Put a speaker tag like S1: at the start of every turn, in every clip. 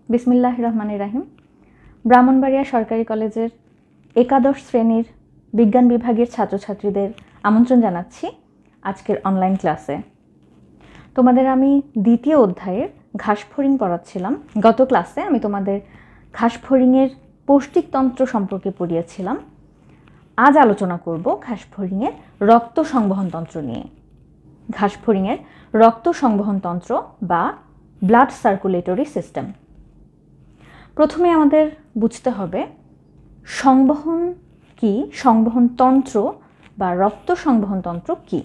S1: বিসমিল্লাহির রহমানির রহিম। ব্রাহ্মণবাড়িয়া সরকারি কলেজের একাদশ শ্রেণীর বিজ্ঞান বিভাগের ছাত্রছাত্রীদের আমন্ত্রণ জানাচ্ছি আজকের অনলাইন ক্লাসে। তোমাদের আমি দ্বিতীয় অধ্যায়ের ঘাসফড়িং পড়াচ্ছিলাম। গত ক্লাসে আমি তোমাদের ঘাসফড়িংয়ের পৌষ্টিকতন্ত্র সম্পর্কে পড়িয়েছিলাম। আজ আলোচনা করব ঘাসফড়িংয়ের রক্ত সংবহনতন্ত্র নিয়ে। ঘাসফড়িংয়ের রক্ত সংবহনতন্ত্র বা ব্লাড সার্কুলেটরি সিস্টেম। প্রথমে আমাদের বুঝতে হবে সংবহন কি, সংবহনতন্ত্র বা রক্ত সংবহনতন্ত্র কি।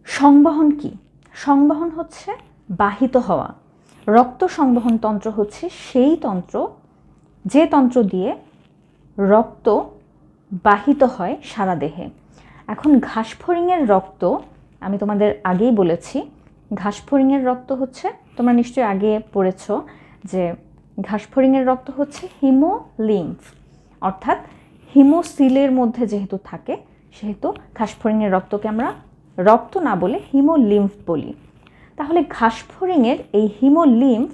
S1: সংবহন কি? সংবহন হচ্ছে বাহিত হওয়া। রক্ত সংবহনতন্ত্র হচ্ছে সেই তন্ত্র যে তন্ত্র দিয়ে রক্ত বাহিত হয় সারা দেহে। এখন ঘাসফড়িংয়ের রক্ত আমি তোমাদের আগেই বলেছি, ঘাসফড়িংয়ের রক্ত হচ্ছে, তোমরা নিশ্চয়ই আগে পড়েছ যে ঘাসফড়িংয়ের রক্ত হচ্ছে হিমোলিম্ফ, অর্থাৎ হিমোসিলের মধ্যে যেহেতু থাকে সেহেতু ঘাসফড়িংয়ের রক্তকে আমরা রক্ত না বলে হিমোলিম্ফ বলি। তাহলে ঘাসফড়িংয়ের এই হিমোলিম্ফ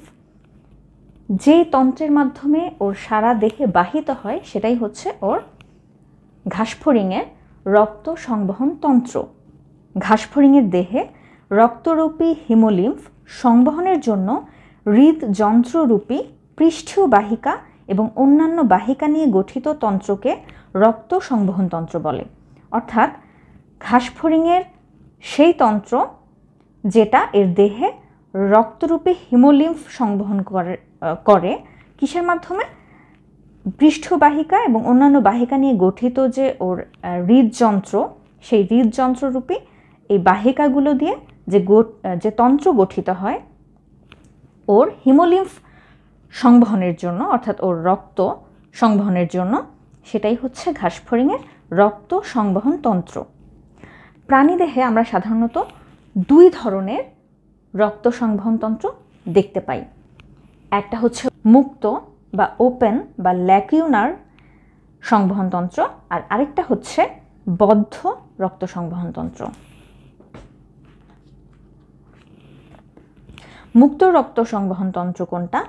S1: যে তন্ত্রের মাধ্যমে ওর সারা দেহে বাহিত হয় সেটাই হচ্ছে ওর ঘাসফড়িংয়ের রক্ত সংবহন তন্ত্র। ঘাসফড়িংয়ের দেহে রক্তরূপী হিমোলিম্ফ সংবহনের জন্য হৃদযন্ত্ররূপী পৃষ্ঠীয় বাহিকা এবং অন্যান্য বাহিকা নিয়ে গঠিত তন্ত্রকে রক্ত সংবহন তন্ত্র বলে। অর্থাৎ ঘাসফড়িংয়ের সেই তন্ত্র যেটা এর দেহে রক্তরূপী হিমোলিম্ফ সংবহন করে কিসের মাধ্যমে? পৃষ্ঠবাহিকা এবং অন্যান্য বাহিকা নিয়ে গঠিত যে ওর হৃদযন্ত্র, সেই হৃদযন্ত্ররূপী এই বাহিকাগুলো দিয়ে যে তন্ত্র গঠিত হয় ওর হিমোলিম্ফ সংবহনের জন্য, অর্থাৎ ওর রক্ত সংবহনের জন্য, সেটাই হচ্ছে ঘাসফড়িংয়ের রক্ত সংবহন তন্ত্র। প্রাণীদেহে আমরা সাধারণত দুই ধরনের রক্ত সংবহন তন্ত্র দেখতে পাই। একটা হচ্ছে মুক্ত বা ওপেন বা ল্যাকিউনার সংবহন তন্ত্র, আর আরেকটা হচ্ছে বদ্ধ রক্ত সংবহন তন্ত্র। মুক্ত রক্ত সংবহন তন্ত্র কোনটা?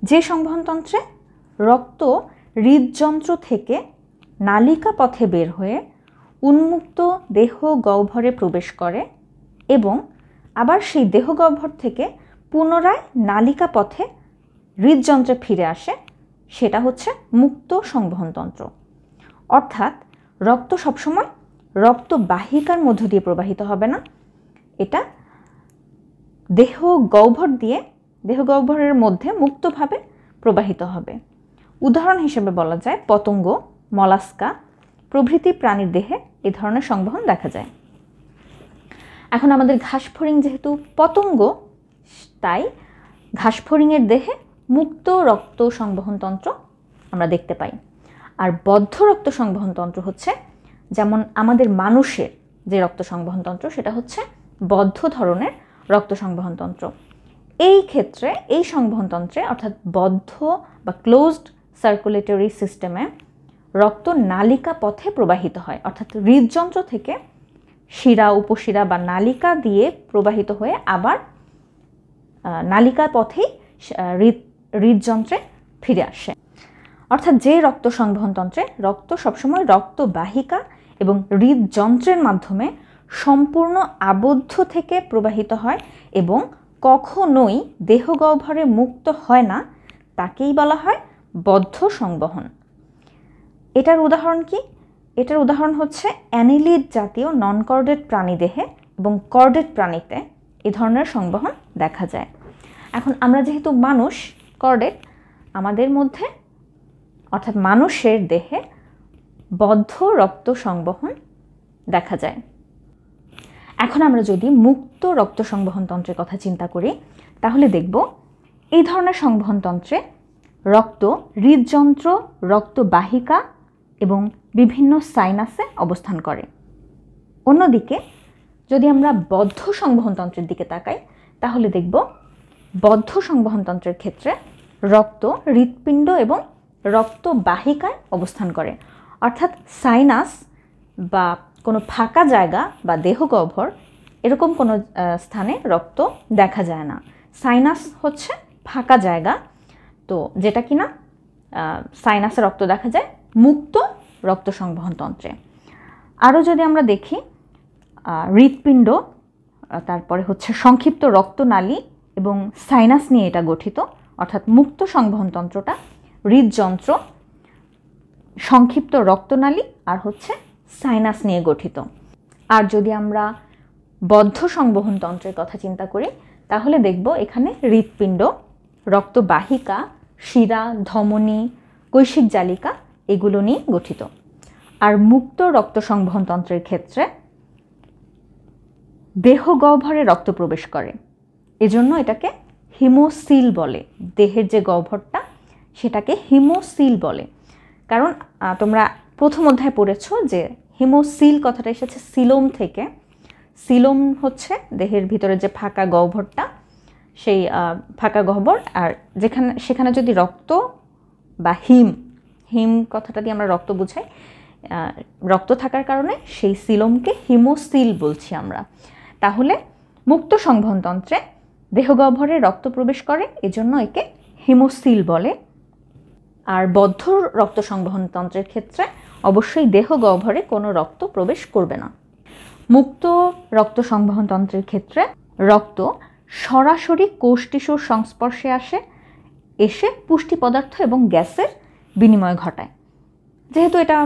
S1: যে সংবহন তন্ত্রে রক্ত হৃদযন্ত্র থেকে নালিকা পথে বের হয়ে উন্মুক্ত দেহ গহ্বরে প্রবেশ করে এবং আবার সেই দেহ গহ্বর থেকে পুনরায় নালিকা পথে হৃদযন্ত্রে ফিরে আসে, সেটা হচ্ছে মুক্ত সংবহন তন্ত্র। অর্থাৎ রক্ত সবসময় রক্ত বাহিকার মধ্য দিয়ে প্রবাহিত হবে না, এটা দেহ গহ্বরের মধ্যে মুক্তভাবে প্রবাহিত হবে। উদাহরণ হিসেবে বলা যায় পতঙ্গ, মলাস্কা প্রভৃতি প্রাণীর দেহে এ ধরনের সংবহন দেখা যায়। এখন আমাদের ঘাসফড়িং যেহেতু পতঙ্গ, তাই ঘাসফড়িংয়ের দেহে মুক্ত রক্ত সংবহন তন্ত্র আমরা দেখতে পাই। আর বদ্ধ রক্ত সংবহন তন্ত্র হচ্ছে যেমন আমাদের মানুষের যে রক্ত সংবহন তন্ত্র, সেটা হচ্ছে বদ্ধ ধরনের রক্ত সংবহন তন্ত্র। এই ক্ষেত্রে এই সংবহন তন্ত্রে অর্থাৎ বদ্ধ বা ক্লোজড সার্কুলেটরি সিস্টেমে রক্ত নালিকা পথে প্রবাহিত হয়, অর্থাৎ হৃদযন্ত্র থেকে শিরা, উপশিরা বা নালিকা দিয়ে প্রবাহিত হয়ে আবার নালিকা পথেই হৃদযন্ত্রে ফিরে আসে। অর্থাৎ যে রক্ত সংবহন তন্ত্রে রক্ত সবসময় রক্ত বাহিকা এবং হৃদযন্ত্রের মাধ্যমে সম্পূর্ণ আবদ্ধ থেকে প্রবাহিত হয় এবং কখনোই দেহ গহ্বরে মুক্ত হয় না, তাকেই বলা হয় বদ্ধ সংবহন। এটার উদাহরণ কি? এটার উদাহরণ হচ্ছে অ্যানিলিড জাতীয় নন কর্ডেড প্রাণীদেহে এবং কর্ডেড প্রাণীতে এ ধরনের সংবহন দেখা যায়। এখন আমরা যেহেতু মানুষ, কর্ডেড, আমাদের মধ্যে অর্থাৎ মানুষের দেহে বদ্ধ রক্ত সংবহন দেখা যায়। এখন আমরা যদি মুক্ত রক্ত সংবহন তন্ত্রের কথা চিন্তা করি তাহলে দেখব এই ধরনের সংবহন তন্ত্রে রক্ত হৃদযন্ত্র, রক্তবাহিকা এবং বিভিন্ন সাইনাসে অবস্থান করে। অন্যদিকে যদি আমরা বদ্ধ সংবহন তন্ত্রের দিকে তাকাই তাহলে দেখব বদ্ধ সংবহন তন্ত্রের ক্ষেত্রে রক্ত হৃৎপিণ্ড এবং রক্তবাহিকায় অবস্থান করে, অর্থাৎ সাইনাস বা কোনো ফাঁকা জায়গা বা দেহ গহ্বর এরকম কোনো স্থানে রক্ত দেখা যায় না। সাইনাস হচ্ছে ফাঁকা জায়গা তো যেটা কিনা সাইনাসে রক্ত দেখা যায় মুক্ত রক্ত সংবহন তন্ত্রে। আরও যদি আমরা দেখি হৃৎপিণ্ড, তারপরে হচ্ছে সংক্ষিপ্ত রক্তনালী এবং সাইনাস নিয়ে এটা গঠিত, অর্থাৎ মুক্ত সংবহন তন্ত্রটা হৃদযন্ত্র, সংক্ষিপ্ত রক্তনালী আর হচ্ছে সাইনাস নিয়ে গঠিত। আর যদি আমরা বদ্ধ সংবহন তন্ত্রের কথা চিন্তা করি তাহলে দেখব এখানে হৃৎপিণ্ড, রক্তবাহিকা, শিরা, ধমনী, কৈশিক জালিকা এগুলো নিয়ে গঠিত। আর মুক্ত রক্ত সংবহন তন্ত্রের ক্ষেত্রে দেহ গহ্বরে রক্ত প্রবেশ করে, এজন্য এটাকে হিমোসিল বলে। দেহের যে গহ্বরটা সেটাকে হিমোসিল বলে, কারণ তোমরা প্রথম অধ্যায়ে পড়েছ যে হিমোসিল কথাটা এসেছে সিলোম থেকে। সিলোম হচ্ছে দেহের ভিতরে যে ফাঁকা গহ্বরটা, সেই ফাঁকা গহ্বর, আর সেখানে যদি রক্ত বা হিম কথাটা দিয়ে আমরা রক্ত বুঝাই, রক্ত থাকার কারণে সেই সিলোমকে হিমোসিল বলছি আমরা। তাহলে মুক্ত সংবহন তন্ত্রে দেহগহ্বরে রক্ত প্রবেশ করে, এজন্য একে হিমোসিল বলে। আর বদ্ধ রক্ত সংবহন তন্ত্রের ক্ষেত্রে অবশ্যই দেহগহ্বরে কোনো রক্ত প্রবেশ করবে না। মুক্ত রক্ত সংবহন তন্ত্রের ক্ষেত্রে রক্ত সরাসরি কোষ টিস্যুর সংস্পর্শে এসে পুষ্টি পদার্থ এবং গ্যাসের বিনিময় ঘটায়। যেহেতু এটা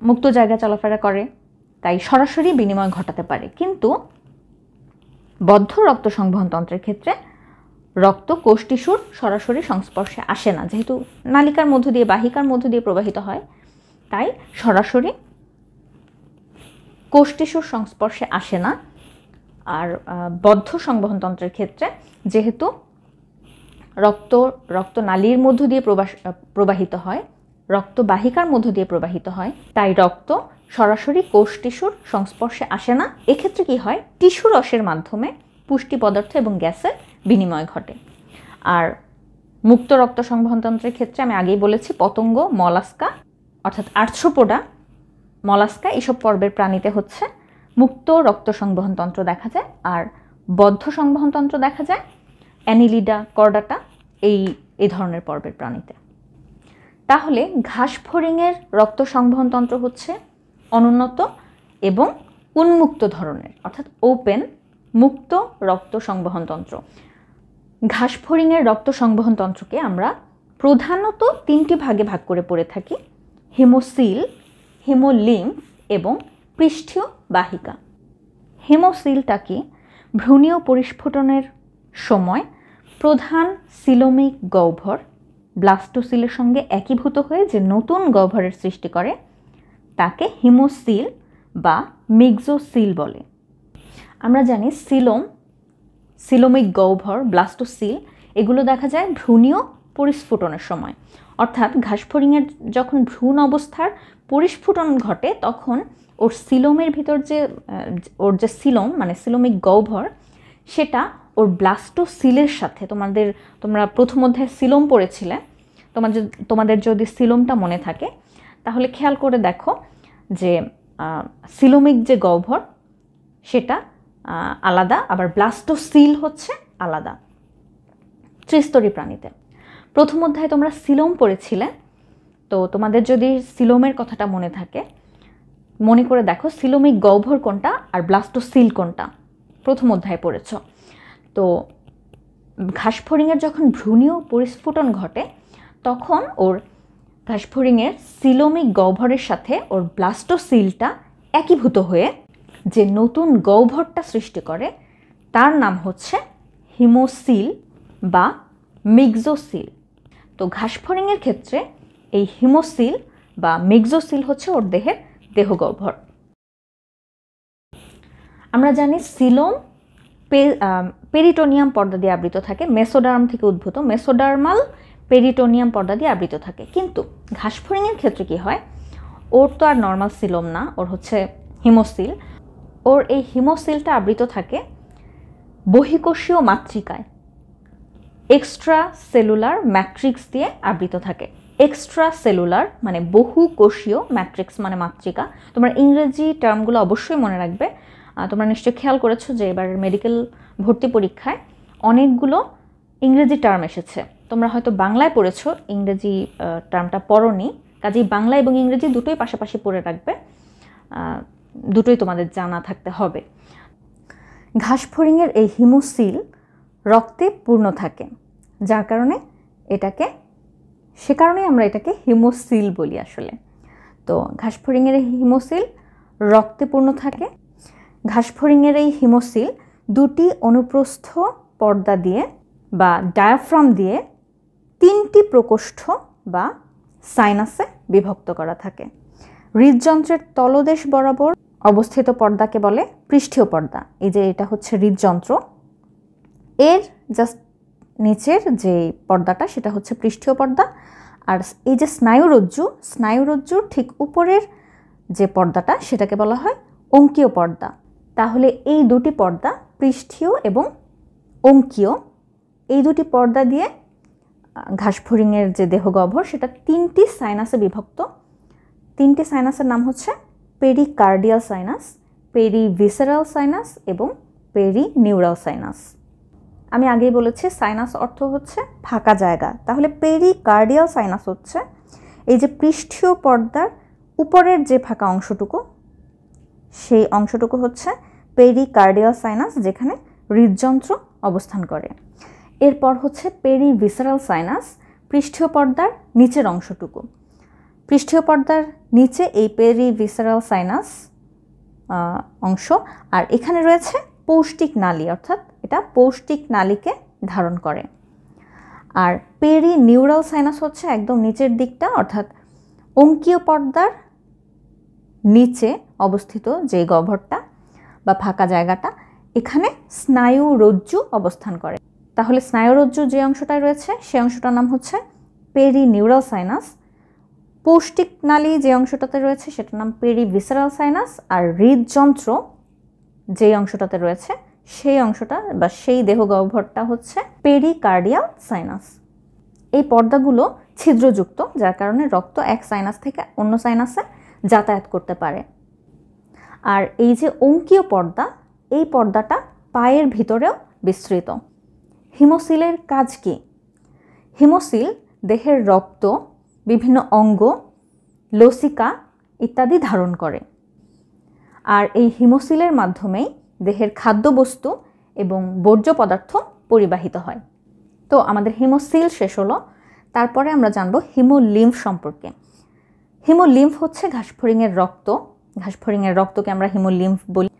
S1: মুক্ত জায়গায় চলাফেরা করে তাই সরাসরি বিনিময় ঘটাতে পারে, কিন্তু বদ্ধ রক্ত সংবহন তন্ত্রের ক্ষেত্রে রক্ত কোষ টিস্যুর সরাসরি সংস্পর্শে আসে না, যেহেতু নালিকার মধ্য দিয়ে, বাহিকার মধ্য দিয়ে প্রবাহিত হয়, তাই সরাসরি কোষ টিস্যুর সংস্পর্শে আসে না। আর বদ্ধ সংবহন তন্ত্রের ক্ষেত্রে যেহেতু রক্তনালীর মধ্য দিয়ে প্রবাহিত হয়, রক্তবাহিকার মধ্য দিয়ে প্রবাহিত হয়, তাই রক্ত সরাসরি কোষ টিস্যুর সংস্পর্শে আসে না। এক্ষেত্রে কি হয়, টিস্যু রসের মাধ্যমে পুষ্টি পদার্থ এবং গ্যাসের বিনিময় ঘটে। আর মুক্ত রক্ত সংবহন তন্ত্রের ক্ষেত্রে আমি আগেই বলেছি পতঙ্গ, মলাস্কা অর্থাৎ আর্থ্রোপোডা, মলাস্কা এসব পর্বের প্রাণীতে হচ্ছে মুক্ত রক্ত সংবহন তন্ত্র দেখা যায়, আর বদ্ধ সংবহন তন্ত্র দেখা যায় অ্যানিলিডা, কর্ডাটা এই ধরনের পর্বের প্রাণীতে। তাহলে ঘাস ফড়িংয়ের রক্ত সংবহন তন্ত্র হচ্ছে অনুন্নত এবং উন্মুক্ত ধরনের, অর্থাৎ ওপেন মুক্ত রক্ত সংবহন তন্ত্র। ঘাস ফড়িংয়ের রক্ত সংবহন তন্ত্রকে আমরা প্রধানত তিনটি ভাগে ভাগ করে পড়ে থাকি: হিমোসিল, হিমোলিম্ফ এবং পৃষ্ঠীয় বাহিকা। হিমোসিলটা কি, ভ্রূণীয় পরিস্ফুটনের সময় প্রধান সিলোমিক গহ্বর ব্লাস্টোসিলের সঙ্গে একীভূত হয়ে যে নতুন গহ্বরের সৃষ্টি করে তাকে হিমোসিল বা মিক্সোসিল বলে। আমরা জানি সিলোমিক গহ্বর, ব্লাস্টোসিল এগুলো দেখা যায় ভ্রূণীয় পরিস্ফুটনের সময়, অর্থাৎ ঘাসফড়িংয়ের যখন ভ্রূণ অবস্থার পরিস্ফুটন ঘটে তখন ওর সিলোমের ভিতর ওর যে সিলোম মানে সিলোমিক গহ্বর সেটা ওর ব্লাস্টোসিলের সাথে, তোমরা প্রথম অধ্যায়ে সিলোম পড়েছিলে, তোমাদের যদি সিলোমটা মনে থাকে তাহলে খেয়াল করে দেখো যে সিলোমিক যে গহ্বর সেটা আলাদা, আবার ব্লাস্টোসিল হচ্ছে আলাদা ত্রিস্তরী প্রাণীতে। প্রথম অধ্যায়ে তোমরা সিলোম পড়েছিলে, তো তোমাদের যদি সিলোমের কথাটা মনে থাকে মনে করে দেখো সিলোমিক গহ্বর কোনটা আর ব্লাস্টোসিল কোনটা, প্রথম অধ্যায়ে পড়েছ। তো ঘাসফড়িংয়ের যখন ভ্রূণীয় পরিস্ফুটন ঘটে তখন ওর ঘাসফড়িংয়ের সিলোমিক গহ্বরের সাথে ওর ব্লাস্টোসিলটা একীভূত হয়ে যে নতুন গহ্বরটা সৃষ্টি করে তার নাম হচ্ছে হিমোসিল বা মিক্সোসিল। তো ঘাসফড়িংয়ের ক্ষেত্রে এই হিমোসিল বা মিক্সোসিল হচ্ছে ওর দেহগহ্বর। আমরা জানি সিলোম পেরিটোনিয়াম পর্দা দিয়ে আবৃত থাকে, মেসোডার্ম থেকে উদ্ভূত মেসোডার্মাল পেরিটোনিয়াম পর্দা দিয়ে আবৃত থাকে। কিন্তু ঘাসফড়িংয়ের ক্ষেত্রে কি হয়, ওর তো আর নর্মাল সিলোম না, ওর হচ্ছে হিমোসিল। ওর এই হিমোসিলটা আবৃত থাকে বহিঃকোষীয় মাতৃকায়, এক্সট্রা সেলুলার ম্যাট্রিক্স দিয়ে আবৃত থাকে। এক্সট্রা সেলুলার মানে বহুকোষীয়, ম্যাট্রিক্স মানে মাতৃকা। তোমরা ইংরেজি টার্মগুলো অবশ্যই মনে রাখবে। তোমরা নিশ্চয়ই খেয়াল করেছো যে এবার মেডিকেল ভর্তি পরীক্ষায় অনেকগুলো ইংরেজি টার্ম এসেছে, তোমরা হয়তো বাংলায় পড়েছো, ইংরেজি টার্মটা পড়োনি, কাজেই বাংলা এবং ইংরেজি দুটোই পাশাপাশি পড়ে রাখবে, দুটোই তোমাদের জানা থাকতে হবে। ঘাসফড়িংয়ের এই হিমোসিল রক্তে পূর্ণ থাকে, যার কারণে সে কারণেই আমরা এটাকে হিমোসিল বলি আসলে। তো ঘাসফড়িংয়ের এই হিমোসিল রক্তে পূর্ণ থাকে। ঘাসফড়িংয়ের এই হিমোসিল দুটি অনুপ্রস্থ পর্দা দিয়ে বা ডায়াফ্রাম দিয়ে 3টি প্রকোষ্ঠ বা সাইনাসে বিভক্ত করা থাকে। হৃদযন্ত্রের তলদেশ বরাবর অবস্থিত পর্দাকে বলে পৃষ্ঠীয় পর্দা। এই যে এটা হচ্ছে হৃদযন্ত্র, এর জাস্ট নিচের যে পর্দাটা সেটা হচ্ছে পৃষ্ঠীয় পর্দা। আর এই যে স্নায়ুরজ্জুর ঠিক উপরের যে পর্দাটা সেটাকে বলা হয় অঙ্কীয় পর্দা। তাহলে এই দুটি পর্দা, পৃষ্ঠীয় এবং অঙ্কীয়, এই দুটি পর্দা দিয়ে ঘাসফড়িংয়ের যে দেহগহ্বর সেটা 3টি সাইনাসে বিভক্ত। 3টি সাইনাসের নাম হচ্ছে পেরিকার্ডিয়াল সাইনাস, পেরিভিসেরাল সাইনাস এবং পেরিনিউরাল সাইনাস। আমি আগেই বলেছি সাইনাস অর্থ হচ্ছে ফাঁকা জায়গা, তাহলে পেরিকার্ডিয়াল সাইনাস হচ্ছে এই যে পৃষ্ঠীয় পর্দার উপরের যে ফাঁকা অংশটুকু, সেই অংশটুকু হচ্ছে পেরিকার্ডিয়াল সাইনাস, যেখানে হৃদযন্ত্র অবস্থান করে। এরপর হচ্ছে পেরিভিসেরাল সাইনাস, পৃষ্ঠীয় পর্দার নিচের অংশটুকু। পৃষ্ঠীয় পর্দার নিচে এই পেরিভিসেরাল সাইনাস অংশ, আর এখানে রয়েছে পৌষ্টিক নালী, অর্থাৎ এটা পৌষ্টিক নালীকে ধারণ করে। আর পেরিনিউরাল সাইনাস হচ্ছে একদম নিচের দিকটা, অর্থাৎ অঙ্কীয় পর্দার নিচে অবস্থিত যে গহ্বরটা বা ফাঁকা জায়গাটা, এখানে স্নায়ুরজ্জু অবস্থান করে। তাহলে স্নায়ুরজ্জু যে অংশটায় রয়েছে সেই অংশটার নাম হচ্ছে পেরিনিউরাল সাইনাস। পৌষ্টিক নালী যে অংশটাতে রয়েছে সেটার নাম পেরিভিসেরাল সাইনাস। আর হৃদযন্ত্র যে অংশটাতে রয়েছে সেই অংশটা বা সেই দেহগহ্বরটা হচ্ছে পেরিকার্ডিয়াল সাইনাস। এই পর্দাগুলো ছিদ্রযুক্ত, যার কারণে রক্ত এক সাইনাস থেকে অন্য সাইনাসে যাতায়াত করতে পারে। আর এই যে অঙ্কীয় পর্দা, এই পর্দাটা পায়ের ভিতরেও বিস্তৃত। হিমোসিলের কাজ কি? হিমোসিল দেহের রক্ত, বিভিন্ন অঙ্গ, লসিকা ইত্যাদি ধারণ করে। আর এই হিমোসিলের মাধ্যমেই দেহের খাদ্যবস্তু এবং বর্জ্য পদার্থ পরিবাহিত হয়। তো আমাদের হিমোসিল শেষ হলো, তারপরে আমরা জানব হিমোলিম্ফ সম্পর্কে। হিমোলিম্ফ হচ্ছে ঘাসফড়িংয়ের রক্ত। ঘাসফড়িংয়ের রক্তকে আমরা হিমোলিম্ফ বলি।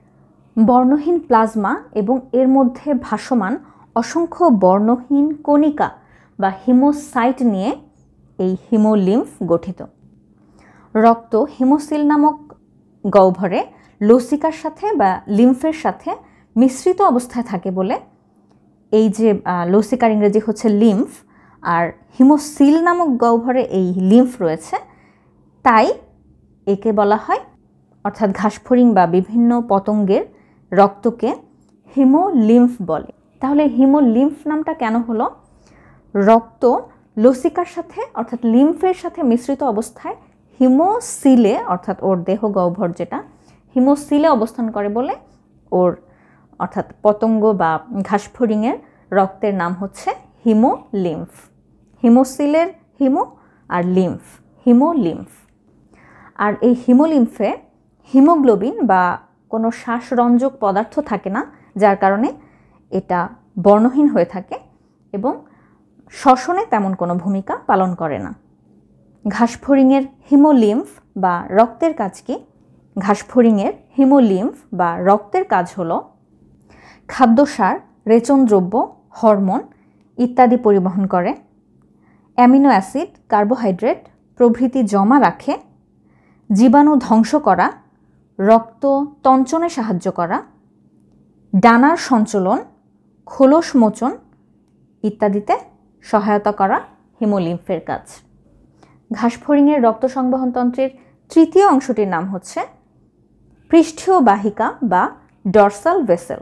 S1: বর্ণহীন প্লাজমা এবং এর মধ্যে ভাসমান অসংখ্য বর্ণহীন কণিকা বা হিমোসাইট নিয়ে এই হিমোলিম্ফ গঠিত। রক্ত হিমোসিল নামক গহ্বরে লসিকার সাথে বা লিম্ফের সাথে মিশ্রিত অবস্থায় থাকে বলে, এই যে লসিকার ইংরেজি হচ্ছে লিম্ফ, আর হিমোসিল নামক গহ্বরে এই লিম্ফ রয়েছে, তাই একে বলা হয়, অর্থাৎ ঘাসফড়িং বা বিভিন্ন পতঙ্গের রক্তকে হিমোলিম্ফ বলে। তাহলে হিমোলিম্ফ নামটা কেন হলো? রক্ত লসিকার সাথে অর্থাৎ লিম্ফের সাথে মিশ্রিত অবস্থায় হিমোসিলে, অর্থাৎ ওর দেহ গহ্বর যেটা হিমোসিলে অবস্থান করে বলে ওর, অর্থাৎ পতঙ্গ বা ঘাসফড়িংয়ের রক্তের নাম হচ্ছে হিমোলিম্ফ। হিমোসিলের হিমো আর লিম্ফ, হিমোলিম্ফ। আর এই হিমোলিম্ফে হিমোগ্লোবিন বা কোনো শ্বাসরঞ্জক পদার্থ থাকে না, যার কারণে এটা বর্ণহীন হয়ে থাকে এবং শ্বসনে তেমন কোনো ভূমিকা পালন করে না। ঘাসফড়িংয়ের হিমোলিম্ফ বা রক্তের কাজ কি? ঘাসফড়িংয়ের হিমোলিম্ফ বা রক্তের কাজ হলো খাদ্যসার, রেচনদ্রব্য, হরমোন ইত্যাদি পরিবহন করে, অ্যামিনো অ্যাসিড, কার্বোহাইড্রেট প্রভৃতি জমা রাখে, জীবাণু ধ্বংস করা, রক্ত তঞ্চনে সাহায্য করা, ডানার সঞ্চালন, খোলস মোচন ইত্যাদিতে সহায়তা করা হিমোলিম্ফের কাজ। ঘাসফড়িংয়ের রক্ত সংবহন তন্ত্রের তৃতীয় অংশটির নাম হচ্ছে পৃষ্ঠীয় বাহিকা বা ডরসাল ভেসেল।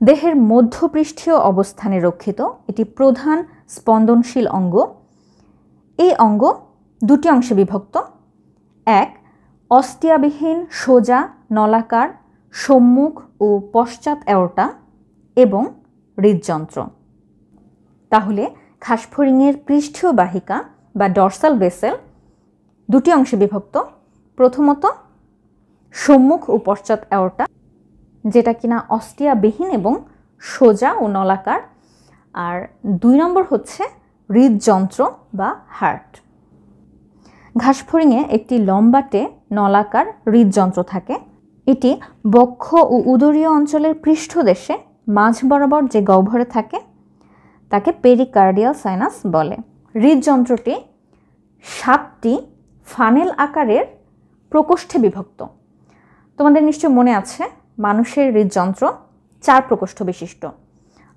S1: দেহের মধ্যপৃষ্ঠীয় অবস্থানে রক্ষিত এটি প্রধান স্পন্দনশীল অঙ্গ। এই অঙ্গ দুটি অংশে বিভক্ত। এক, অস্টিয়াবিহীন সোজা নলাকার সম্মুখ ও পশ্চাৎ অ্যাওর্টা এবং হৃদযন্ত্র। তাহলে ঘাসফড়িংয়ের পৃষ্ঠীয় বাহিকা বা ডর্সাল ভেসেল দুটি অংশে বিভক্ত। প্রথমত সম্মুখ ও পশ্চাৎ অ্যাওর্টা, যেটা কিনা অস্টিয়াবিহীন এবং সোজা ও নলাকার। আর 2 নম্বর হচ্ছে হৃদযন্ত্র বা হার্ট। ঘাসফড়িংয়ে একটি লম্বাটে নলাকার হৃদযন্ত্র থাকে। এটি বক্ষ ও উদরীয় অঞ্চলের পৃষ্ঠদেশে মাঝ বরাবর যে গহ্বরে থাকে তাকে পেরিকার্ডিয়াল সাইনাস বলে। হৃদযন্ত্রটি 7টি ফানেল আকারের প্রকোষ্ঠে বিভক্ত। তোমাদের নিশ্চয় মনে আছে মানুষের হৃদযন্ত্র 4 প্রকোষ্ঠ বিশিষ্ট,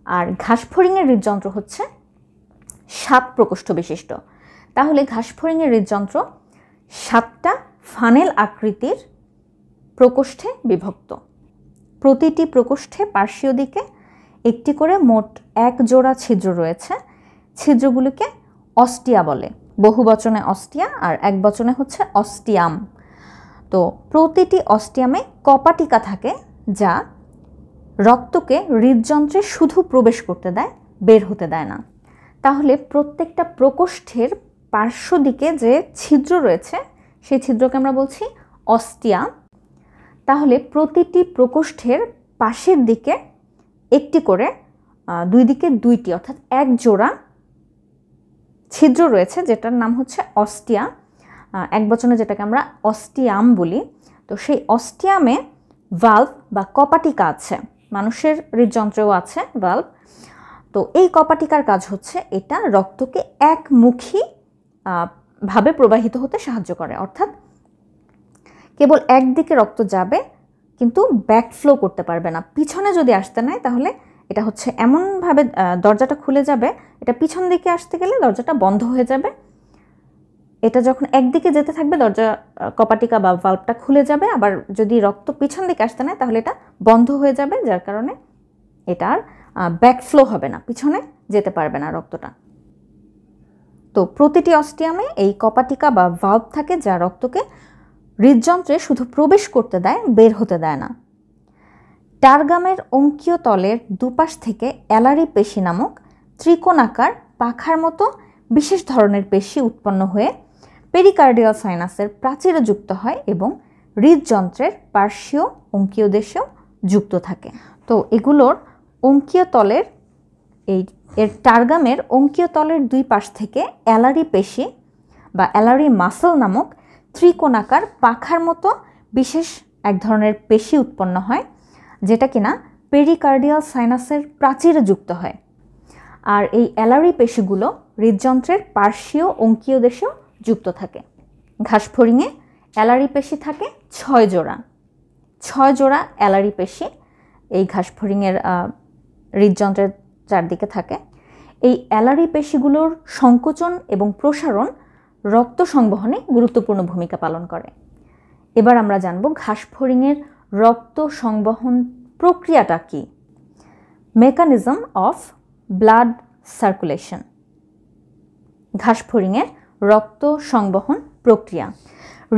S1: আর ঘাসফড়িংয়ের হৃদযন্ত্র হচ্ছে 7 প্রকোষ্ঠ বিশিষ্ট। তাহলে ঘাসফড়িংয়ের হৃদযন্ত্র 7টা ফানেল আকৃতির প্রকোষ্ঠে বিভক্ত। প্রতিটি প্রকোষ্ঠে পার্শ্বীয় দিকে একটি করে মোট 1 জোড়া ছিদ্র রয়েছে। ছিদ্রগুলোকে অস্টিয়া বলে, বহুবচনে অস্টিয়া আর একবচনে হচ্ছে অস্টিয়াম। তো প্রতিটি অস্টিয়ামে কপাটিকা থাকে, যা রক্তকে হৃদযন্ত্রে শুধু প্রবেশ করতে দেয়, বের হতে দেয় না। তাহলে প্রত্যেকটা প্রকোষ্ঠের পার্শ্ব দিকে যে ছিদ্র রয়েছে সেই ছিদ্রকে আমরা বলছি অস্টিয়া। তাহলে প্রতিটি প্রকোষ্ঠের পাশের দিকে একটি করে, 2 দিকে 2টি অর্থাৎ 1 জোড়া ছিদ্র রয়েছে, যেটার নাম হচ্ছে অস্টিয়া, একবচনে যেটাকে আমরা অস্টিয়াম বলি। তো সেই অস্টিয়ামে ভালভ বা কপাটিকা আছে, মানুষের হৃদযন্ত্রেও আছে ভালভ। তো এই কপাটিকার কাজ হচ্ছে এটা রক্তকে একমুখী ভাবে প্রবাহিত হতে সাহায্য করে, অর্থাৎ কেবল একদিকে রক্ত যাবে কিন্তু ব্যাকফ্লো করতে পারবে না। পিছনে যদি আসতে নেয় তাহলে এটা হচ্ছে এমনভাবে দরজাটা খুলে যাবে, এটা পিছন দিকে আসতে গেলে দরজাটা বন্ধ হয়ে যাবে। এটা যখন একদিকে যেতে থাকবে দরজা কপাটিকা বা ভালভটা খুলে যাবে, আবার যদি রক্ত পিছন দিকে আসতে নেয় তাহলে এটা বন্ধ হয়ে যাবে, যার কারণে এটা আর ব্যাকফ্লো হবে না, পিছনে যেতে পারবে না রক্তটা। তো প্রতিটি অস্টিয়ামে এই কপাটিকা বা ভালভ থাকে, যা রক্তকে হৃদযন্ত্রে শুধু প্রবেশ করতে দেয়, বের হতে দেয় না। টারগামের অঙ্কীয় তলের দুপাশ থেকে অ্যালারি পেশি নামক ত্রিকোণাকার পাখার মতো বিশেষ ধরনের পেশি উৎপন্ন হয়ে পেরিকার্ডিয়াল সাইনাসের প্রাচীরে যুক্ত হয় এবং হৃদযন্ত্রের পার্শ্বীয় অঙ্কীয় দেশেও যুক্ত থাকে। তো এগুলোর অঙ্কীয় তলের এর টারগামের অঙ্কীয় তলের 2 পাশ থেকে অ্যালারি পেশি বা অ্যালারি মাসল নামক ত্রিকোণাকার পাখার মতো বিশেষ এক ধরনের পেশি উৎপন্ন হয়, যেটা কিনা পেরিকার্ডিয়াল সাইনাসের প্রাচীরে যুক্ত হয়। আর এই অ্যালারি পেশিগুলো হৃদযন্ত্রের পার্শ্বীয় অঙ্কীয় দেশেও যুক্ত থাকে। ঘাসফড়িংয়ে অ্যালারি পেশি থাকে 6 জোড়া। 6 জোড়া অ্যালারি পেশি এই ঘাসফড়িংয়ের হৃদযন্ত্রের চারদিকে থাকে। এই অ্যালারি পেশিগুলোর সংকোচন এবং প্রসারণ রক্ত সংবহনে গুরুত্বপূর্ণ ভূমিকা পালন করে। এবার আমরা জানব ঘাসফড়িংয়ের রক্ত সংবহন প্রক্রিয়াটা কি। Mechanism of blood circulation. ঘাসফড়িংয়ের রক্ত সংবহন প্রক্রিয়া।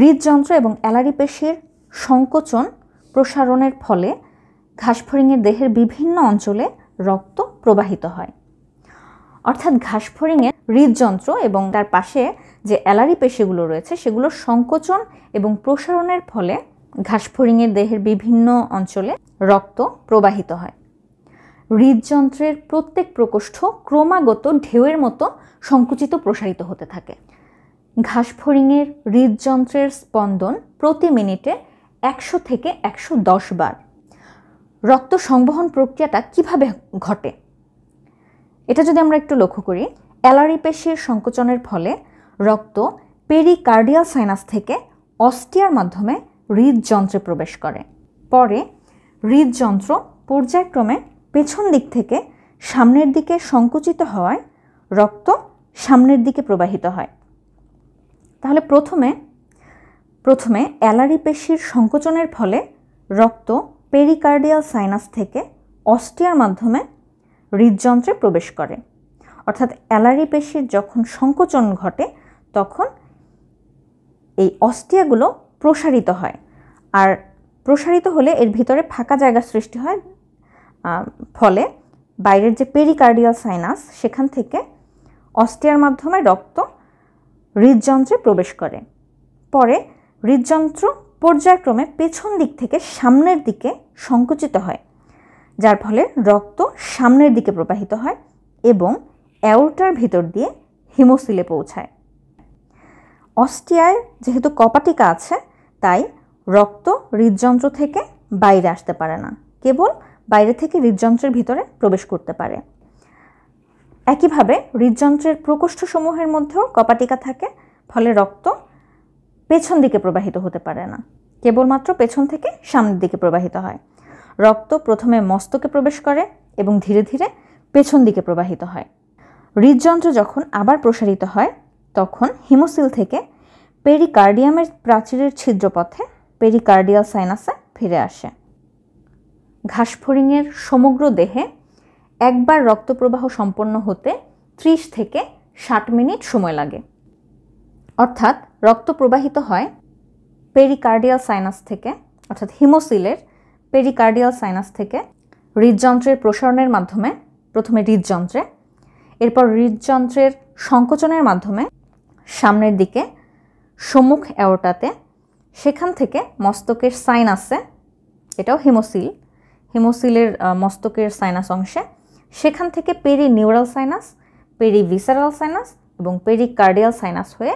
S1: হৃদযন্ত্র এবং অ্যালারি পেশির সংকোচন প্রসারণের ফলে ঘাসফড়িংয়ের দেহের বিভিন্ন অঞ্চলে রক্ত প্রবাহিত হয়। অর্থাৎ ঘাসফড়িংয়ের হৃদযন্ত্র এবং তার পাশে যে অ্যালারি পেশিগুলো রয়েছে সেগুলোর সংকোচন এবং প্রসারণের ফলে ঘাসফড়িংয়ের দেহের বিভিন্ন অঞ্চলে রক্ত প্রবাহিত হয়। হৃদযন্ত্রের প্রত্যেক প্রকোষ্ঠ ক্রমাগত ঢেউয়ের মতো সংকুচিত প্রসারিত হতে থাকে। ঘাসফড়িংয়ের হৃদযন্ত্রের স্পন্দন প্রতি মিনিটে 100 থেকে 110 বার। রক্ত সংবহন প্রক্রিয়াটা কিভাবে ঘটে এটা যদি আমরা একটু লক্ষ্য করি, অ্যালারি পেশির সংকোচনের ফলে রক্ত পেরিকার্ডিয়াল সাইনাস থেকে অস্টিয়ার মাধ্যমে হৃদযন্ত্রে প্রবেশ করে। পরে হৃদযন্ত্র পর্যায়ক্রমে পেছন দিক থেকে সামনের দিকে সংকুচিত হওয়ায় রক্ত সামনের দিকে প্রবাহিত হয়। তাহলে প্রথমে অ্যালারি পেশির সংকোচনের ফলে রক্ত পেরিকার্ডিয়াল সাইনাস থেকে অস্টিয়ার মাধ্যমে হৃদযন্ত্রে প্রবেশ করে। অর্থাৎ অ্যালারি পেশির যখন সংকোচন ঘটে তখন এই অস্টিয়াগুলো প্রসারিত হয়, আর প্রসারিত হলে এর ভিতরে ফাঁকা জায়গা সৃষ্টি হয়, ফলে বাইরের যে পেরিকার্ডিয়াল সাইনাস সেখান থেকে অস্টিয়ার মাধ্যমে রক্ত হৃদযন্ত্রে প্রবেশ করে। পরে হৃদযন্ত্র পর্যায়ক্রমে পেছন দিক থেকে সামনের দিকে সংকুচিত হয়, যার ফলে রক্ত সামনের দিকে প্রবাহিত হয় এবং অ্যাওর্টার ভিতর দিয়ে হিমোসিলে পৌঁছায়। অস্টিয়ায় যেহেতু কপাটিকা আছে, তাই রক্ত হৃদযন্ত্র থেকে বাইরে আসতে পারে না, কেবল বাইরে থেকে হৃদযন্ত্রের ভিতরে প্রবেশ করতে পারে। একইভাবে হৃদযন্ত্রের প্রকোষ্ঠসমূহের মধ্যেও কপাটিকা থাকে, ফলে রক্ত পেছন দিকে প্রবাহিত হতে পারে না, কেবলমাত্র পেছন থেকে সামনের দিকে প্রবাহিত হয়। রক্ত প্রথমে মস্তকে প্রবেশ করে এবং ধীরে ধীরে পেছন দিকে প্রবাহিত হয়। হৃদযন্ত্র যখন আবার প্রসারিত হয় তখন হিমোসিল থেকে পেরিকার্ডিয়ামের প্রাচীরের ছিদ্রপথে পেরিকার্ডিয়াল সাইনাসে ফিরে আসে। ঘাসফড়িংয়ের সমগ্র দেহে একবার রক্তপ্রবাহ সম্পন্ন হতে 30 থেকে 60 মিনিট সময় লাগে। অর্থাৎ রক্ত প্রবাহিত হয় পেরিকার্ডিয়াল সাইনাস থেকে, অর্থাৎ হিমোসিলের পেরিকার্ডিয়াল সাইনাস থেকে হৃদযন্ত্রের প্রসারণের মাধ্যমে, প্রথমে হৃদযন্ত্রে, এরপর হৃদযন্ত্রের সংকোচনের মাধ্যমে সামনের দিকে সম্মুখ অ্যাওর্টাতে, সেখান থেকে মস্তকের সাইনাসে, এটাও হিমোসিল, হিমোসিলের মস্তকের সাইনাস অংশে, সেখান থেকে পেরিনিউরাল সাইনাস, পেরিভিসারাল সাইনাস এবং পেরিকার্ডিয়াল সাইনাস হয়ে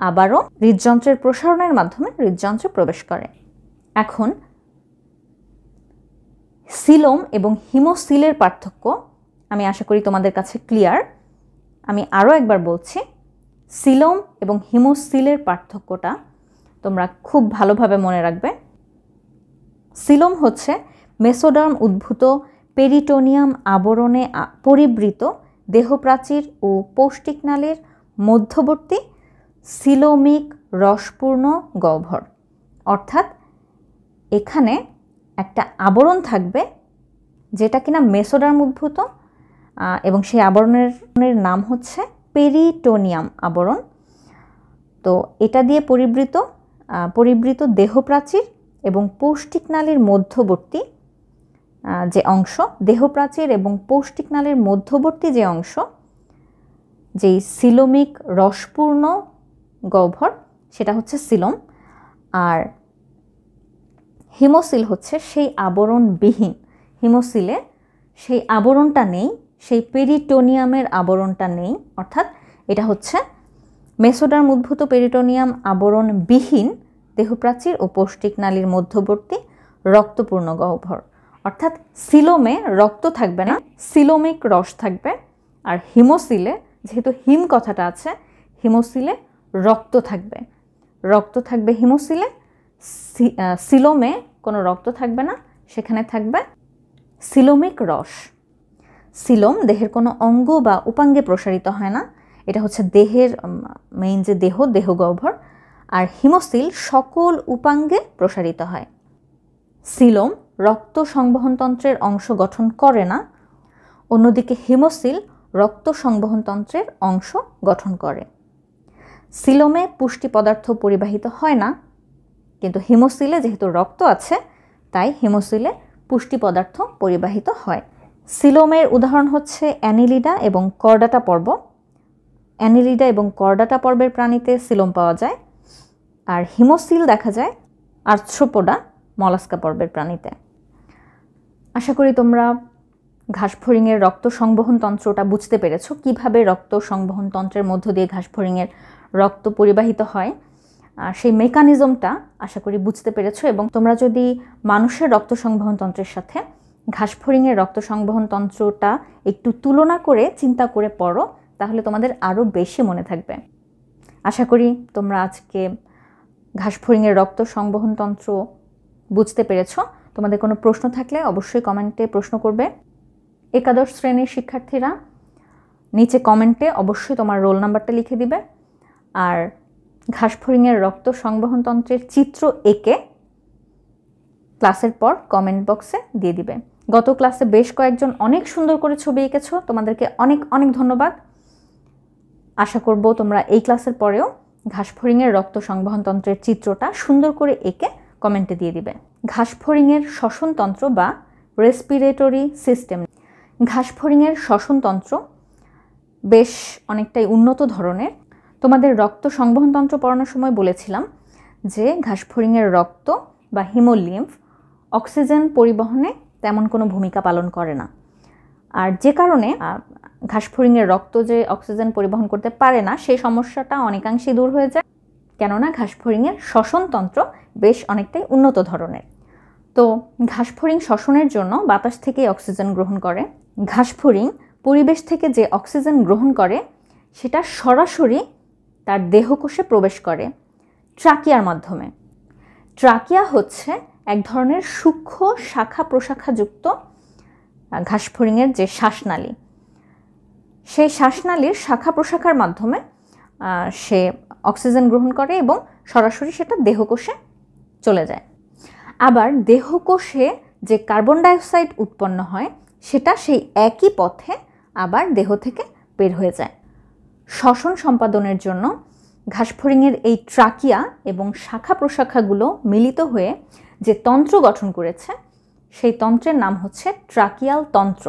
S1: আবারও হৃদযন্ত্রের প্রসারণের মাধ্যমে হৃদযন্ত্রে প্রবেশ করে। এখন সিলোম এবং হিমোসিলের পার্থক্য আমি আশা করি তোমাদের কাছে ক্লিয়ার। আমি আরও একবার বলছি, সিলোম এবং হিমোসিলের পার্থক্যটা তোমরা খুব ভালোভাবে মনে রাখবে। সিলোম হচ্ছে মেসোডার্ম উদ্ভূত পেরিটোনিয়াম আবরণে পরিবৃত দেহপ্রাচীর ও পৌষ্টিকনালীর মধ্যবর্তী সিলোমিক রসপূর্ণ গহ্বর। অর্থাৎ এখানে একটা আবরণ থাকবে যেটা কিনা মেসোডার্ম উদ্ভূত, এবং সেই আবরণের নাম হচ্ছে পেরিটোনিয়াম আবরণ। তো এটা দিয়ে পরিবৃত দেহপ্রাচীর এবং পৌষ্টিকনালীর মধ্যবর্তী যে অংশ, দেহপ্রাচীর এবং পৌষ্টিকনালীর মধ্যবর্তী যে অংশ, যেই সিলোমিক রসপূর্ণ গহ্বর, সেটা হচ্ছে সিলোম। আর হিমোসিল হচ্ছে সেই আবরণবিহীন। হিমোসিলে সেই আবরণটা নেই, সেই পেরিটোনিয়ামের আবরণটা নেই, অর্থাৎ এটা হচ্ছে মেসোডার্ম উদ্ভূত পেরিটোনিয়াম আবরণবিহীন দেহপ্রাচীর ও পৌষ্টিকনালীর মধ্যবর্তী রক্তপূর্ণ গহ্বর। অর্থাৎ সিলোমে রক্ত থাকবে না, সিলোমিক রস থাকবে। আর হিমোসিলে, যেহেতু হিম কথাটা আছে, হিমোসিলে রক্ত থাকবে, রক্ত থাকবে হিমোসিলে। সিলোমে কোনো রক্ত থাকবে না, সেখানে থাকবে সিলোমিক রস। সিলোম দেহের কোনো অঙ্গ বা উপাঙ্গে প্রসারিত হয় না, এটা হচ্ছে দেহের মেইন যে দেহ গহ্বর। আর হিমোসিল সকল উপাঙ্গে প্রসারিত হয়। সিলোম রক্ত সংবহনতন্ত্রের অংশ গঠন করে না, অন্যদিকে হিমোসিল রক্ত সংবহনতন্ত্রের অংশ গঠন করে। সিলোমে পুষ্টি পদার্থ পরিবাহিত হয় না, কিন্তু হিমোসিলে যেহেতু রক্ত আছে তাই হিমোসিলে পুষ্টি পদার্থ পরিবাহিত হয়। সিলোমের উদাহরণ হচ্ছে অ্যানিলিডা এবং কর্ডাটা পর্ব। অ্যানিলিডা এবং কর্ডাটা পর্বের প্রাণীতে সিলোম পাওয়া যায়, আর হিমোসিল দেখা যায় আর্থ্রোপোডা মলাস্কা পর্বের প্রাণীতে। আশা করি তোমরা ঘাসফড়িংয়ের রক্ত সংবহন তন্ত্রটা বুঝতে পেরেছো, কিভাবে রক্ত সংবহন তন্ত্রের মধ্য দিয়ে ঘাসফড়িংয়ের রক্ত পরিবাহিত হয়, সেই মেকানিজমটা আশা করি বুঝতে পেরেছো। এবং তোমরা যদি মানুষের রক্ত সংবহন তন্ত্রের সাথে ঘাসফড়িংয়ের রক্ত সংবহন তন্ত্রটা একটু তুলনা করে চিন্তা করে পড়ো, তাহলে তোমাদের আরও বেশি মনে থাকবে। আশা করি তোমরা আজকে ঘাসফড়িংয়ের রক্ত সংবহন তন্ত্র বুঝতে পেরেছো। তোমাদের কোনো প্রশ্ন থাকলে অবশ্যই কমেন্টে প্রশ্ন করবে। একাদশ শ্রেণীর শিক্ষার্থীরা নিচে কমেন্টে অবশ্যই তোমার রোল নাম্বারটা লিখে দিবে, আর ঘাসফড়িংয়ের রক্ত সংবহন তন্ত্রের চিত্র এঁকে ক্লাসের পর কমেন্ট বক্সে দিয়ে দিবে। গত ক্লাসে বেশ কয়েকজন অনেক সুন্দর করে ছবি এঁকেছো, তোমাদেরকে অনেক অনেক ধন্যবাদ। আশা করব তোমরা এই ক্লাসের পরেও ঘাসফড়িংয়ের রক্ত সংবহন তন্ত্রের চিত্রটা সুন্দর করে এঁকে কমেন্টে দিয়ে দিবে। ঘাসফড়িংয়ের শ্বসনতন্ত্র বা রেসপিরেটরি সিস্টেম, ঘাসফড়িংয়ের শ্বসনতন্ত্র বেশ অনেকটাই উন্নত ধরনের। তোমাদের রক্ত সংবহনতন্ত্র পড়ানোর সময় বলেছিলাম যে ঘাসফড়িংয়ের রক্ত বা হিমোলিম্ফ অক্সিজেন পরিবহনে তেমন কোনো ভূমিকা পালন করে না, আর যে কারণে ঘাসফড়িংয়ের রক্ত যে অক্সিজেন পরিবহন করতে পারে না সেই সমস্যাটা অনেকাংশেই দূর হয়ে যায়, কেননা ঘাসফড়িংয়ের শ্বসনতন্ত্র বেশ অনেকটাই উন্নত ধরনের। তো ঘাসফড়িং শ্বসনের জন্য বাতাস থেকে অক্সিজেন গ্রহণ করে। ঘাসফড়িং পরিবেশ থেকে যে অক্সিজেন গ্রহণ করে সেটা সরাসরি তার দেহকোষে প্রবেশ করে ট্রাকিয়ার মাধ্যমে। ট্রাকিয়া হচ্ছে এক ধরনের সূক্ষ্ম শাখা প্রশাখাযুক্ত ঘাসফড়িংয়ের যে শ্বাসনালী, সেই শ্বাসনালীর শাখা প্রশাখার মাধ্যমে সে অক্সিজেন গ্রহণ করে এবং সরাসরি সেটা দেহকোষে চলে যায়। আবার দেহকোষে যে কার্বন ডাইঅক্সাইড উৎপন্ন হয় সেটা সেই একই পথে আবার দেহ থেকে বের হয়ে যায়। শ্বসন সম্পাদনের জন্য ঘাসফড়িংয়ের এই ট্রাকিয়া এবং শাখা প্রশাখাগুলো মিলিত হয়ে যে তন্ত্র গঠন করেছে সেই তন্ত্রের নাম হচ্ছে ট্রাকিয়াল তন্ত্র।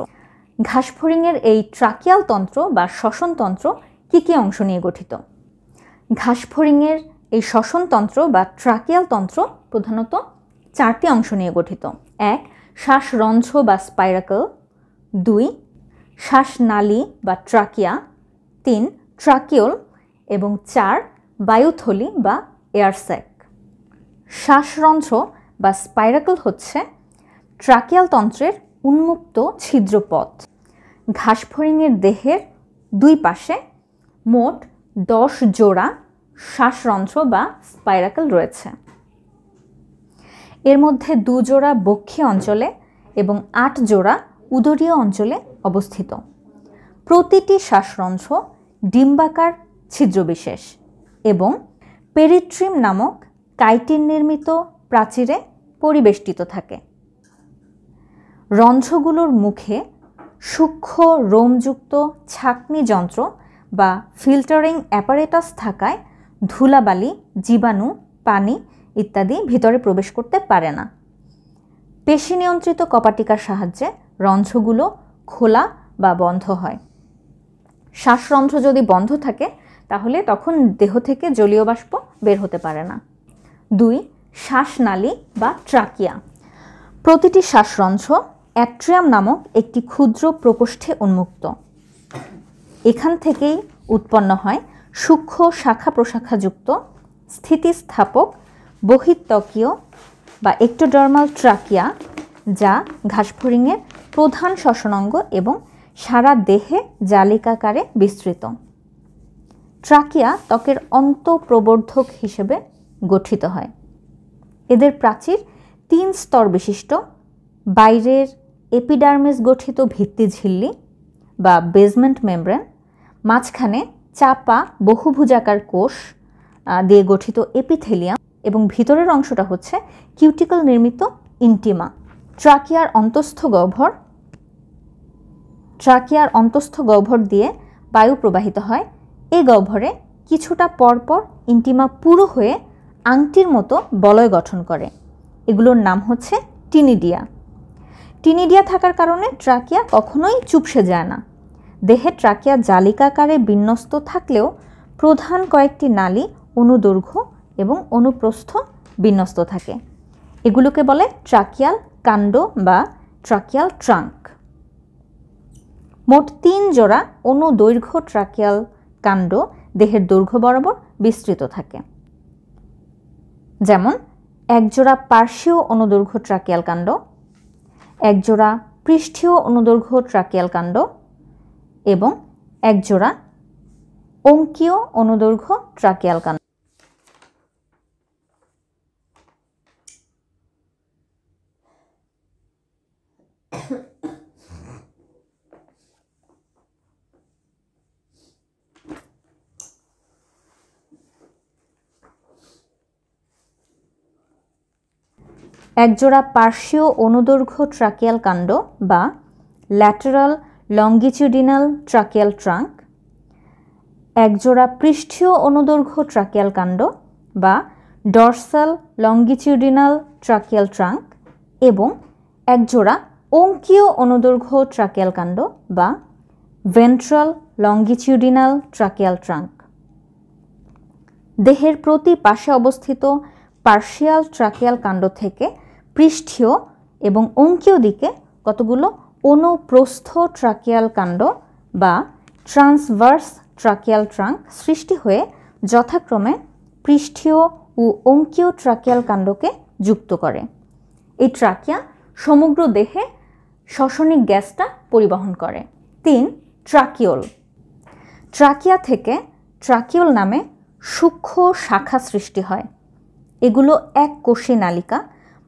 S1: ঘাসফড়িংয়ের এই ট্রাকিয়াল তন্ত্র বা শ্বসনতন্ত্র কী কী অংশ নিয়ে গঠিত? ঘাসফড়িংয়ের এই শ্বসনতন্ত্র বা ট্রাকিয়াল তন্ত্র প্রধানত 4টি অংশ নিয়ে গঠিত। 1. শ্বাসরন্ধ্র বা স্পাইরাকল, 2. শ্বাসনালী বা ট্রাকিয়া, 3. ট্রাকিওল এবং 4. বায়ুথলি বা এয়ারস্যাক। শ্বাসরন্ধ্র বা স্পাইরাকল হচ্ছে ট্রাকিয়াল তন্ত্রের উন্মুক্ত ছিদ্রপথ। ঘাসফড়িংয়ের দেহের 2 পাশে মোট 10 জোড়া শ্বাসরন্ধ্র বা স্পাইরাকল রয়েছে। এর মধ্যে 2 জোড়া বক্ষীয় অঞ্চলে এবং 8 জোড়া উদরীয় অঞ্চলে অবস্থিত। প্রতিটি শ্বাসরন্ধ্র ডিম্বাকার ছিদ্রবিশেষ এবং পেরিট্রিম নামক কাইটিন নির্মিত প্রাচীরে পরিবেষ্টিত থাকে। রন্ধ্রগুলোর মুখে সূক্ষ্ম রোমযুক্ত ছাঁকনি যন্ত্র বা ফিল্টারিং অ্যাপারেটাস থাকায় ধুলাবালি, জীবাণু, পানি ইত্যাদি ভিতরে প্রবেশ করতে পারে না। পেশি নিয়ন্ত্রিত কপাটিকার সাহায্যে রন্ধ্রগুলো খোলা বা বন্ধ হয়। শ্বাসরন্ধ্র যদি বন্ধ থাকে তাহলে তখন দেহ থেকে জলীয় বাষ্প বের হতে পারে না। 2. শ্বাসনালী বা ট্রাকিয়া। প্রতিটি শ্বাসরন্ধ্র অ্যাট্রিয়াম নামক একটি ক্ষুদ্র প্রকোষ্ঠে উন্মুক্ত। এখান থেকেই উৎপন্ন হয় সূক্ষ্ম শাখা প্রশাখাযুক্ত স্থিতিস্থাপক বহিঃত্বকীয় বা এক্টোডার্মাল ট্রাকিয়া, যা ঘাসফড়িংয়ের প্রধান শ্বসনাঙ্গ এবং সারা দেহে জালিকাকারে বিস্তৃত। ট্রাকিয়া ত্বকের অন্তঃপ্রবর্ধক হিসেবে গঠিত হয়। এদের প্রাচীর 3 স্তর বিশিষ্ট বাইরের এপিডার্মিস গঠিত ভিত্তিঝিল্লি বা বেজমেন্ট মেমব্রেন, মাঝখানে চাপা বহুভুজাকার কোষ দিয়ে গঠিত এপিথেলিয়াম এবং ভিতরের অংশটা হচ্ছে কিউটিকল নির্মিত ইন্টিমা। ট্রাকিয়ার অন্তস্থ গহ্বর দিয়ে বায়ু প্রবাহিত হয়। এই গহ্বরে কিছুটা পরপর ইন্টিমা পুরো হয়ে আংটির মতো বলয় গঠন করে। এগুলোর নাম হচ্ছে টিনিডিয়া। টিনিডিয়া থাকার কারণে ট্রাকিয়া কখনোই চুপসে যায় না। দেহে ট্রাকিয়া জালিকাকারে বিন্যস্ত থাকলেও প্রধান কয়েকটি নালী অনুদৈর্ঘ্য এবং অনুপ্রস্থ বিন্যস্ত থাকে। এগুলোকে বলে ট্রাকিয়াল কাণ্ড বা ট্রাকিয়াল ট্রাঙ্ক। মোট 3 জোড়া অনুদৈর্ঘ্য ট্রাকিয়াল কাণ্ড দেহের দৈর্ঘ্য বরাবর বিস্তৃত থাকে, যেমন 1 জোড়া পার্শ্বীয় অনুদৈর্ঘ্য ট্রাকিয়াল কাণ্ড, 1 জোড়া পৃষ্ঠীয় অনুদৈর্ঘ্য ট্রাকিয়াল কাণ্ড এবং 1 জোড়া অঙ্কীয় অনুদৈর্ঘ্য ট্রাকিয়াল কাণ্ড। একজোড়া পার্শ্বীয় অনুদৈর্ঘ্য ট্রাকিয়াল কাণ্ড বা ল্যাটেরাল লঙ্গিটিউডিনাল ট্রাকিয়াল ট্রাঙ্ক, একজোড়া পৃষ্ঠীয় অনুদৈর্ঘ্য ট্রাকিয়াল কাণ্ড বা ডরসাল লঙ্গিটিউডিনাল ট্রাকিয়াল ট্রাঙ্ক এবং একজোড়া অঙ্কীয় অনুদৈর্ঘ্য ট্রাকিয়াল কাণ্ড বা ভেন্ট্রাল লঙ্গিটিউডিনাল ট্রাকিয়াল ট্রাঙ্ক। দেহের প্রতি পাশে অবস্থিত পার্শিয়াল ট্রাকিয়াল কাণ্ড থেকে পৃষ্ঠীয় এবং অঙ্কীয় দিকে কতগুলো অনুপ্রস্থ ট্রাকিয়াল কাণ্ড বা ট্রান্সভার্স ট্রাকিয়াল ট্রাঙ্ক সৃষ্টি হয়ে যথাক্রমে পৃষ্ঠীয় ও অঙ্কীয় ট্রাকিয়াল কাণ্ডকে যুক্ত করে। এই ট্রাকিয়া সমগ্র দেহে শ্বসনিক গ্যাসটা পরিবহন করে। 3. ট্রাকিওল। ট্রাকিয়া থেকে ট্রাকিওল নামে সূক্ষ্ম শাখা সৃষ্টি হয়। এগুলো এক কোষী নালিকা,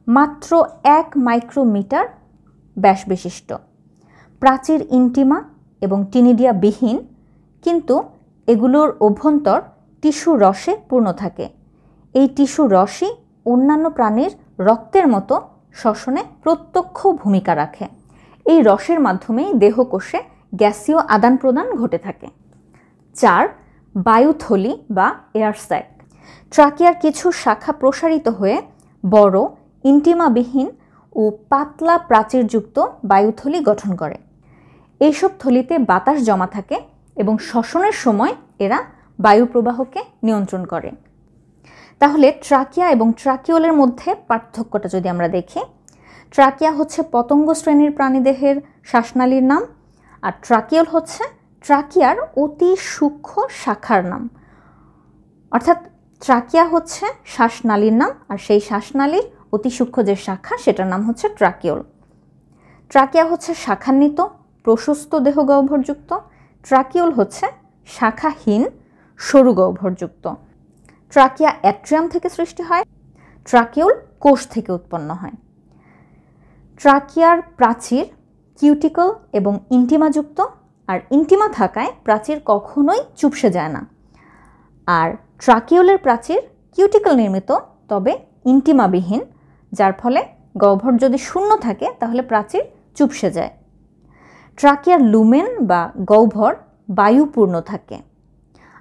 S1: মাত্র 1 মাইক্রোমিটার ব্যাস বিশিষ্ট, প্রাচীর ইন্টিমা এবং টিনিডিয়া বিহীন, কিন্তু এগুলোর অভ্যন্তর টিস্যু রসে পূর্ণ থাকে। এই টিস্যু রসই অন্যান্য প্রাণীর রক্তের মতো শ্বসনে প্রত্যক্ষ ভূমিকা রাখে। এই রসের মাধ্যমেই দেহকোষে গ্যাসীয় আদান প্রদান ঘটে থাকে। 4. বায়ুথলি বা এয়ার স্যাক। ট্রাকিয়ার কিছু শাখা প্রসারিত হয়ে বড় ইন্টিমাবিহীন ও পাতলা প্রাচীরযুক্ত বায়ুথলি গঠন করে। এইসব থলিতে বাতাস জমা থাকে এবং শ্বসনের সময় এরা বায়ু প্রবাহকে নিয়ন্ত্রণ করে। তাহলে ট্রাকিয়া এবং ট্রাকিওলের মধ্যে পার্থক্যটা যদি আমরা দেখি, ট্রাকিয়া হচ্ছে পতঙ্গ শ্রেণীর প্রাণীদেহের শ্বাসনালীর নাম, আর ট্রাকিওল হচ্ছে ট্রাকিয়ার অতি সূক্ষ্ম শাখার নাম। অর্থাৎ ট্রাকিয়া হচ্ছে শ্বাসনালীর নাম, আর সেই শ্বাসনালীর অতি সূক্ষ্ম যে শাখা সেটার নাম হচ্ছে ট্রাকিওল। ট্রাকিয়া হচ্ছে শাখান্বিত প্রশস্ত দেহ গহ্বরযুক্ত, ট্রাকিওল হচ্ছে শাখাহীন সরু গহ্বরযুক্ত। ট্রাকিয়া অ্যাট্রিয়াম থেকে সৃষ্টি হয়, ট্রাকিওল কোষ থেকে উৎপন্ন হয়। ট্রাকিয়ার প্রাচীর কিউটিকল এবং ইন্টিমাযুক্ত, আর ইন্টিমা থাকায় প্রাচীর কখনোই চুপসে যায় না। আর ট্রাকিওলের প্রাচীর কিউটিকল নির্মিত, তবে ইন্টিমাবিহীন, যার ফলে গহ্বর যদি শূন্য থাকে তাহলে প্রাচীর চুপসে যায়। ট্রাকিয়ার লুমেন বা গহ্বর বায়ুপূর্ণ থাকে,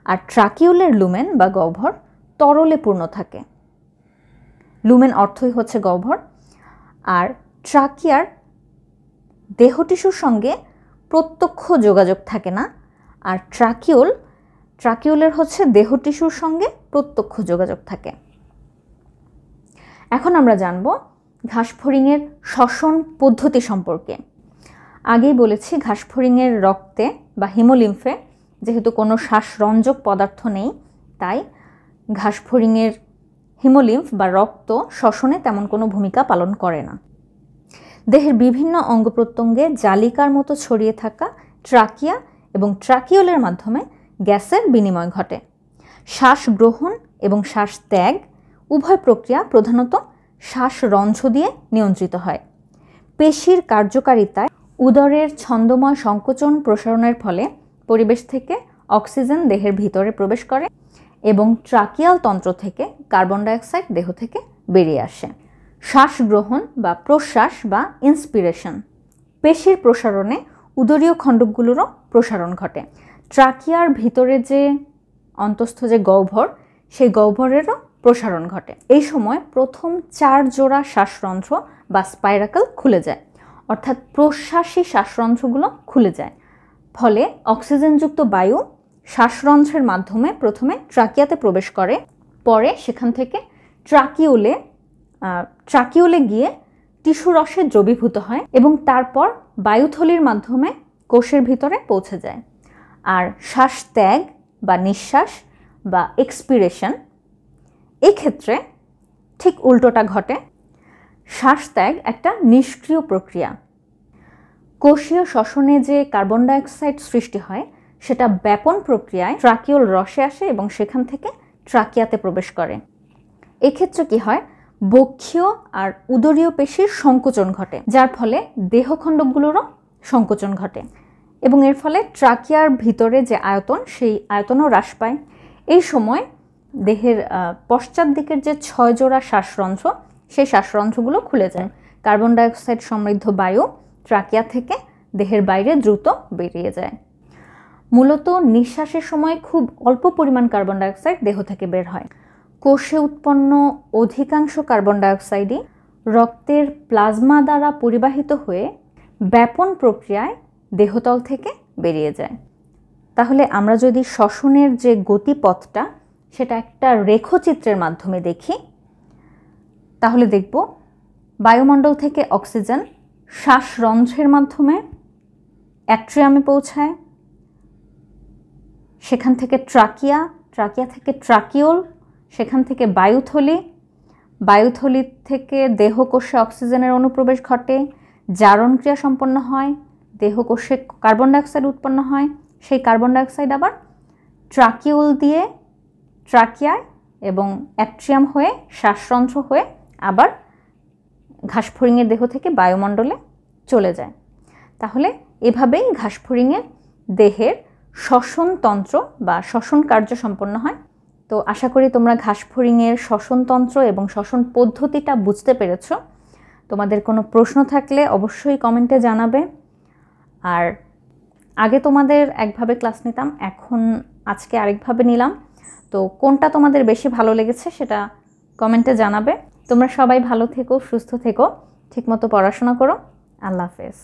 S1: আর ট্রাকিওলের লুমেন বা গহ্বর তরলে পূর্ণ থাকে। লুমেন অর্থই হচ্ছে গহ্বর। আর ট্রাকিয়ার দেহ টিস্যুর সঙ্গে প্রত্যক্ষ যোগাযোগ থাকে না, আর ট্রাকিওলের হচ্ছে দেহ টিস্যুর সঙ্গে প্রত্যক্ষ যোগাযোগ থাকে। এখন আমরা জানব ঘাসফড়িংয়ের শ্বসন পদ্ধতি সম্পর্কে। আগেই বলেছি ঘাসফড়িংয়ের রক্তে বা হিমোলিম্ফে যেহেতু কোনো শ্বাসরঞ্জক পদার্থ নেই, তাই ঘাসফড়িংয়ের হিমোলিম্ফ বা রক্ত শ্বসনে তেমন কোনো ভূমিকা পালন করে না। দেহের বিভিন্ন অঙ্গ প্রত্যঙ্গে জালিকার মতো ছড়িয়ে থাকা ট্রাকিয়া এবং ট্রাকিওলের মাধ্যমে গ্যাসের বিনিময় ঘটে। শ্বাস গ্রহণ এবং শ্বাস ত্যাগ উভয় প্রক্রিয়া প্রধানত শ্বাসরন্ধ্র দিয়ে নিয়ন্ত্রিত হয়। পেশির কার্যকারিতায় উদরের ছন্দময় সংকোচন প্রসারণের ফলে পরিবেশ থেকে অক্সিজেন দেহের ভিতরে প্রবেশ করে এবং ট্রাকিয়াল তন্ত্র থেকে কার্বন ডাইঅক্সাইড দেহ থেকে বেরিয়ে আসে। শ্বাস গ্রহণ বা প্রশ্বাস বা ইন্সপিরেশন। পেশির প্রসারণে উদরীয় খণ্ডকগুলোরও প্রসারণ ঘটে। ট্রাকিয়ার ভিতরে যে অন্তঃস্থ যে গহ্বর, সেই গহ্বরেরও প্রসারণ ঘটে। এই সময় প্রথম 4 জোড়া শ্বাসরন্ধ্র বা স্পাইরাকল খুলে যায়, অর্থাৎ প্রশ্বাসী শ্বাসরন্ধ্রগুলো খুলে যায়। ফলে অক্সিজেনযুক্ত বায়ু শ্বাসরন্ধ্রের মাধ্যমে প্রথমে ট্রাকিয়াতে প্রবেশ করে, পরে সেখান থেকে ট্রাকিওলে গিয়ে টিস্যু রসে দ্রবীভূত হয় এবং তারপর বায়ুথলির মাধ্যমে কোষের ভিতরে পৌঁছে যায়। আর শ্বাস ত্যাগ বা নিঃশ্বাস বা এক্সপিরেশন, এই ক্ষেত্রে ঠিক উল্টোটা ঘটে। শ্বাস ত্যাগ একটা নিষ্ক্রিয় প্রক্রিয়া। কোষীয় শ্বসনে যে কার্বন ডাইঅক্সাইড সৃষ্টি হয় সেটা ব্যাপন প্রক্রিয়ায় ট্রাকিওল রসে আসে এবং সেখান থেকে ট্রাকিয়াতে প্রবেশ করে। এক্ষেত্রে কি হয়, বক্ষীয় আর উদরীয় পেশির সংকোচন ঘটে, যার ফলে দেহখণ্ডকগুলোরও সংকোচন ঘটে এবং এর ফলে ট্রাকিয়ার ভিতরে যে আয়তন, সেই আয়তনও হ্রাস পায়। এই সময় দেহের পশ্চাৎ দিকের যে 6 জোড়া শ্বাসরন্ধ্র, সেই শ্বাসরন্ধ্রগুলো খুলে যায়। কার্বন ডাইঅক্সাইড সমৃদ্ধ বায়ু ট্রাকিয়া থেকে দেহের বাইরে দ্রুত বেরিয়ে যায়। মূলত নিঃশ্বাসের সময় খুব অল্প পরিমাণ কার্বন ডাইঅক্সাইড দেহ থেকে বের হয়। কোষে উৎপন্ন অধিকাংশ কার্বন ডাইঅক্সাইডই রক্তের প্লাজমা দ্বারা পরিবাহিত হয়ে ব্যাপন প্রক্রিয়ায় দেহতল থেকে বেরিয়ে যায়। তাহলে আমরা যদি শ্বসনের যে গতিপথটা সেটা একটা রেখচিত্রের মাধ্যমে দেখি, তাহলে দেখব বায়ুমণ্ডল থেকে অক্সিজেন শ্বাসরন্ধ্রের মাধ্যমে অ্যাট্রিয়ামে পৌঁছায়, সেখান থেকে ট্রাকিয়া, ট্রাকিয়া থেকে ট্রাকিওল, সেখান থেকে বায়ুথলি, বায়ুথলি থেকে দেহকোষে অক্সিজেনের অনুপ্রবেশ ঘটে, জারণ ক্রিয়া সম্পন্ন হয়, দেহকোষে কার্বন ডাইঅক্সাইড উৎপন্ন হয়, সেই কার্বন ডাইঅক্সাইড আবার ট্রাকিওল দিয়ে ট্রাকিয়ায় এবং অ্যাট্রিয়াম হয়ে শ্বাসরন্ধ্র হয়ে আবার ঘাসফড়িংয়ের দেহ থেকে বায়ুমণ্ডলে চলে যায়। তাহলে এভাবেই ঘাসফড়িংয়ের দেহের শ্বসনতন্ত্র বা শ্বসন কার্য সম্পন্ন হয়। তো আশা করি তোমরা ঘাসফড়িংয়ের শ্বসনতন্ত্র এবং শ্বসন পদ্ধতিটা বুঝতে পেরেছ। তোমাদের কোনো প্রশ্ন থাকলে অবশ্যই কমেন্টে জানাবে। আর আগে তোমাদের একভাবে ক্লাস নিতাম, এখন আজকে আরেকভাবে নিলাম। তো কোনটা তোমাদের বেশি ভালো লেগেছে সেটা কমেন্টে জানাবে। তোমরা সবাই ভালো থেকো, সুস্থ থেকো, ঠিকমতো পড়াশোনা করো। আল্লাহ হাফেজ।